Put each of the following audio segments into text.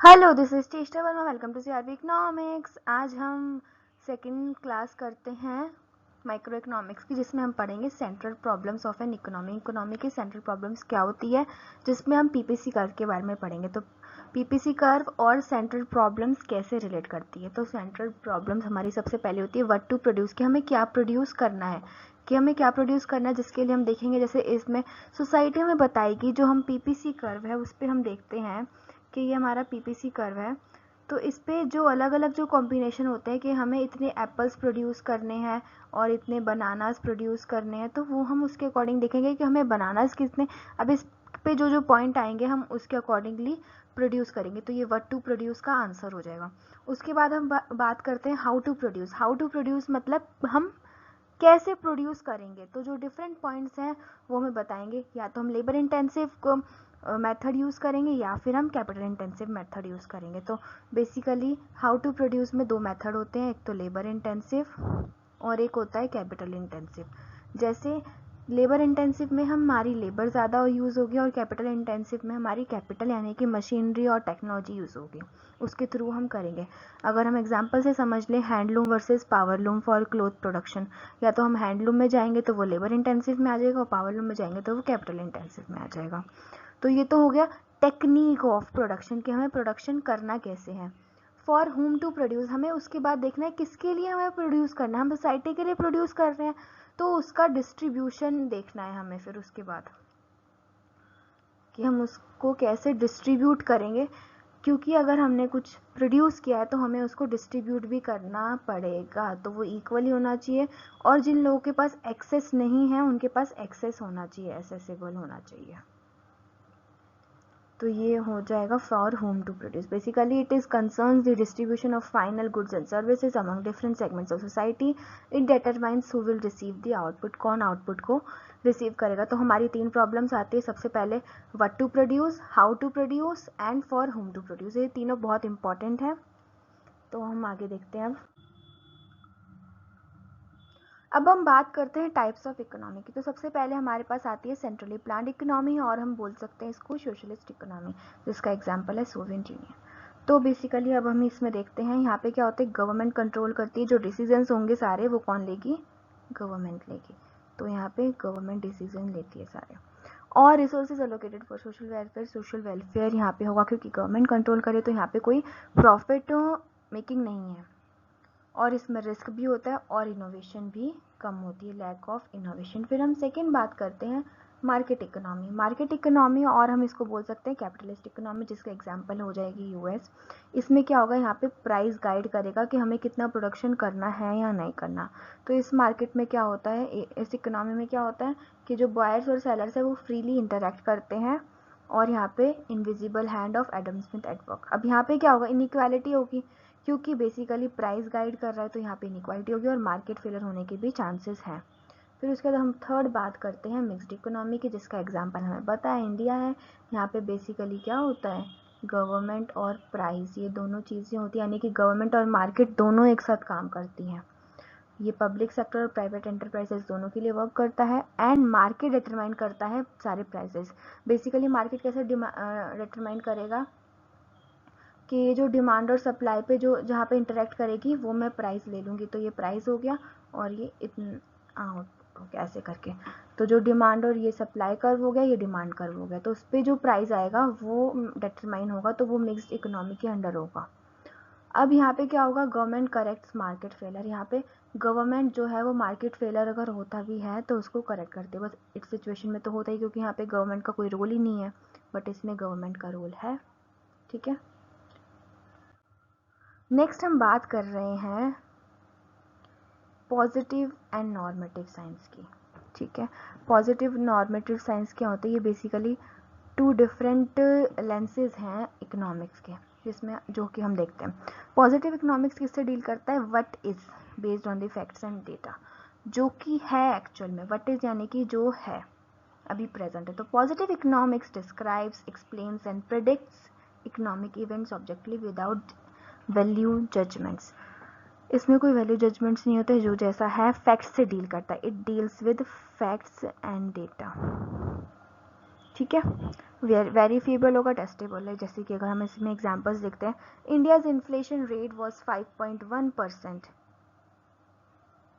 Hello, this is Tista Verma. Welcome to CRB economics. आज हम second class करते हैं माइक्रो इकोनॉमिक्स की, जिसमें हम पढ़ेंगे central problems of an economy. Economy की सेंट्रल प्रॉब्लम्स क्या होती है, जिसमें हम पीपीसी कर्व के बारे में पढ़ेंगे। तो पीपीसी कर्व और सेंट्रल प्रॉब्लम्स कैसे रिलेट करती है। तो सेंट्रल प्रॉब्लम्स हमारी सबसे पहले होती है व्हाट टू प्रोड्यूस, कि हमें क्या प्रोड्यूस करना है, जिसके लिए हम देखेंगे। जैसे इसमें सोसाइटी हमें बताएगी, जो हम पीपीसी कर्व है उस पर हम देखते हैं कि ये हमारा पीपीसी कर्व है। तो इस पे जो अलग अलग जो कॉम्बिनेशन होते हैं कि हमें इतने एप्पल्स प्रोड्यूस करने हैं और इतने बनानास प्रोड्यूस करने हैं, तो वो हम उसके अकॉर्डिंग देखेंगे कि हमें बनानास कितने। अब इस पे जो जो पॉइंट आएंगे हम उसके अकॉर्डिंगली प्रोड्यूस करेंगे। तो ये व्हाट टू प्रोड्यूस का आंसर हो जाएगा। उसके बाद हम बात करते हैं how to produce. How to produce मतलब हम कैसे प्रोड्यूस करेंगे। तो जो डिफरेंट पॉइंट्स हैं वो हमें बताएंगे, या तो हम लेबर इंटेंसिव को मेथड यूज़ करेंगे या फिर हम कैपिटल इंटेंसिव मेथड यूज़ करेंगे। तो बेसिकली हाउ टू प्रोड्यूस में दो मेथड होते हैं, एक तो लेबर इंटेंसिव और एक होता है कैपिटल इंटेंसिव। जैसे लेबर इंटेंसिव में हमारी लेबर ज़्यादा यूज़ होगी और कैपिटल इंटेंसिव में हमारी कैपिटल यानी कि मशीनरी और टेक्नोलॉजी यूज़ होगी, उसके थ्रू हम करेंगे। अगर हम एग्जांपल से समझ लें handloom versus powerloom for cloth production, या तो हम हैंडलूम में जाएंगे तो वो लेबर इंटेंसिव में आ जाएगा और पावरलूम में जाएंगे तो वो कैपिटल इंटेंसिव में आ जाएगा। तो ये तो हो गया टेक्निक ऑफ प्रोडक्शन, कि हमें प्रोडक्शन करना कैसे है। फॉर होम टू प्रोड्यूस, हमें उसके बाद देखना है किसके लिए हमें प्रोड्यूस करना है। हम सोसाइटी के लिए प्रोड्यूस कर रहे हैं तो उसका डिस्ट्रीब्यूशन देखना है हमें। फिर उसके बाद कि हम उसको कैसे डिस्ट्रीब्यूट करेंगे, क्योंकि अगर हमने कुछ प्रोड्यूस किया है तो हमें उसको डिस्ट्रीब्यूट भी करना पड़ेगा। तो वो इक्वली होना चाहिए और जिन लोगों के पास एक्सेस नहीं है उनके पास एक्सेस होना चाहिए, एसेसिबल होना चाहिए। तो ये हो जाएगा for whom to produce. Basically it is concerns the distribution of final goods and services among different segments of society. It determines who will receive the output, कौन आउटपुट को रिसीव करेगा। तो हमारी तीन प्रॉब्लम्स आती है। सबसे पहले what to produce, how to produce and for whom to produce. ये तीनों बहुत इंपॉर्टेंट है। तो हम आगे देखते हैं। अब हम बात करते हैं टाइप्स ऑफ इकोनॉमी की। तो सबसे पहले हमारे पास आती है सेंट्रली प्लान्ड इकोनॉमी, और हम बोल सकते हैं इसको सोशलिस्ट इकोनॉमी, जिसका एग्जांपल है सोवियत यूनियन। तो बेसिकली अब हम इसमें देखते हैं यहाँ पे क्या होता है, गवर्नमेंट कंट्रोल करती है। जो डिसीजंस होंगे सारे वो कौन लेगी, गवर्नमेंट लेगी। तो यहाँ पे गवर्नमेंट डिसीजन लेती है सारे। और resources allocated for social welfare यहाँ पे होगा, क्योंकि गवर्नमेंट कंट्रोल करे तो यहाँ पे कोई प्रॉफिट मेकिंग नहीं है और इसमें रिस्क भी होता है और इनोवेशन भी कम होती है, लैक ऑफ इनोवेशन। फिर हम सेकेंड बात करते हैं मार्केट इकोनॉमी। मार्केट इकोनॉमी और हम इसको बोल सकते हैं कैपिटलिस्ट इकोनॉमी, जिसका एग्जांपल हो जाएगी यूएस। इसमें क्या होगा, यहाँ पे प्राइस गाइड करेगा कि हमें कितना प्रोडक्शन करना है या नहीं करना। तो इस मार्केट में क्या होता है, इस इकोनॉमी में क्या होता है कि जो बायर्स और सेलर्स है वो फ्रीली इंटरेक्ट करते हैं और यहाँ पे invisible hand of Adam Smith at work. अब यहाँ पे क्या होगा, इनइक्वालिटी होगी, क्योंकि बेसिकली प्राइस गाइड कर रहा है तो यहाँ पे इनइक्वालिटी होगी और मार्केट फेलर होने के भी चांसेस हैं। फिर उसके बाद हम थर्ड बात करते हैं मिक्स्ड इकोनॉमी की, जिसका एग्जांपल हमें पता है इंडिया है। यहाँ पे बेसिकली क्या होता है, गवर्नमेंट और प्राइस, ये दोनों चीज़ें होती हैं, यानी कि गवर्नमेंट और मार्केट दोनों एक साथ काम करती हैं। ये पब्लिक सेक्टर और प्राइवेट एंटरप्राइजेस दोनों के लिए वर्क करता है एंड मार्केट डिटरमाइन करता है सारे प्राइसेस। बेसिकली मार्केट कैसे डिटरमाइन करेगा कि ये जो डिमांड और सप्लाई पे जो जहाँ पे इंटरेक्ट करेगी वो मैं प्राइस ले लूँगी। तो ये प्राइस हो गया और ये इतना आउटपुट हो गया, ऐसे करके। तो जो डिमांड और ये सप्लाई कर्व हो गया, ये डिमांड कर्व हो गया। तो उस पर जो प्राइस आएगा वो डिटरमाइन होगा, तो वो मिक्स्ड इकोनॉमी के अंडर होगा। अब यहाँ पे क्या होगा, गवर्नमेंट करेक्ट्स मार्केट फेलर। यहाँ पे गवर्नमेंट जो है वो मार्केट फेलर अगर होता भी है तो उसको करेक्ट करते हैं। बस इस सिचुएशन में तो होता ही, क्योंकि यहाँ पे गवर्नमेंट का कोई रोल ही नहीं है, बट इसमें गवर्नमेंट का रोल है। ठीक है। नेक्स्ट हम बात कर रहे हैं पॉजिटिव एंड नॉर्मेटिव साइंस की। ठीक है। पॉजिटिव नॉर्मेटिव साइंस क्या होता है, ये बेसिकली टू डिफरेंट लेंसेज हैं इकोनॉमिक्स के, जिसमें जो कि हम देखते हैं। पॉजिटिव इकोनॉमिक्स किससे डील करता है, what is based on the facts and data, जो कि है एक्चुअल में। व्हाट इज यानी कि जो है अभी प्रेजेंट है। तो positive economics describes, explains and predicts economic events objectively without value judgements. इसमें कोई वैल्यू जजमेंट्स नहीं होते, जो जैसा है फैक्ट्स से डील करता है। It deals with facts and data. ठीक है। वेरीफिएबल होगा, टेस्टेबल है। जैसे कि अगर हम इसमें एग्जांपल्स देखते हैं, इंडियाज इन्फ्लेशन रेट वाज 5.1%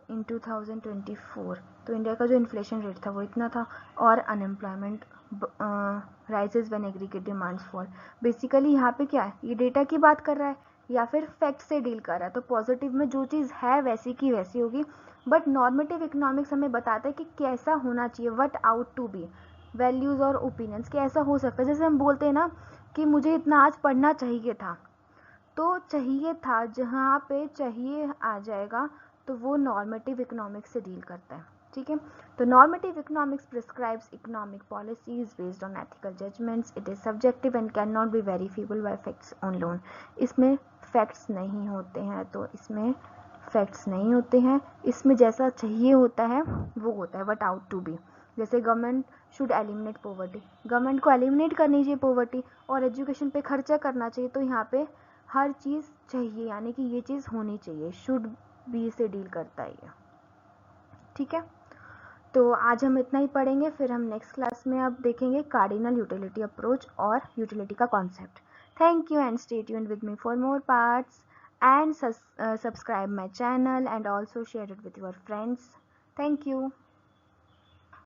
इन 2024, तो इंडिया का जो इन्फ्लेशन रेट था वो इतना था। और unemployment rises when aggregate demands fall. Basically यहाँ पे क्या है, ये डेटा की बात कर रहा है या फिर फैक्ट से डील कर रहा है। तो पॉजिटिव में जो चीज़ है वैसी की वैसी होगी, बट नॉर्मेटिव इकोनॉमिक्स हमें बताता है कि कैसा होना चाहिए, what ought to be, values और ओपिनियंस, कैसा हो सकता है। जैसे हम बोलते हैं ना कि मुझे इतना आज पढ़ना चाहिए था, तो चाहिए था जहाँ पे चाहिए आ जाएगा, तो वो नॉर्मेटिव इकोनॉमिक्स से डील करता है। ठीक है, तो normative economics prescribes economic policies based on ethical judgements. It is subjective and can not be verifiable by facts alone. इसमें फैक्ट्स नहीं होते हैं, तो इसमें फैक्ट्स नहीं होते हैं। इसमें जैसा चाहिए होता है वो होता है, व्हाट आउट टू बी। जैसे government should eliminate poverty, government को एलिमिनेट करनी चाहिए पॉवर्टी, और एजुकेशन पे खर्चा करना चाहिए। तो यहाँ पे हर चीज़ चाहिए, यानी कि ये चीज़ होनी चाहिए, शुड बी से डील करता है ये। ठीक है, तो आज हम इतना ही पढ़ेंगे, फिर हम नेक्स्ट क्लास में अब देखेंगे कार्डिनल यूटिलिटी अप्रोच और यूटिलिटी का concept. Thank you and stay tuned with me for more parts, and subscribe my channel and also share it with your friends. Thank you.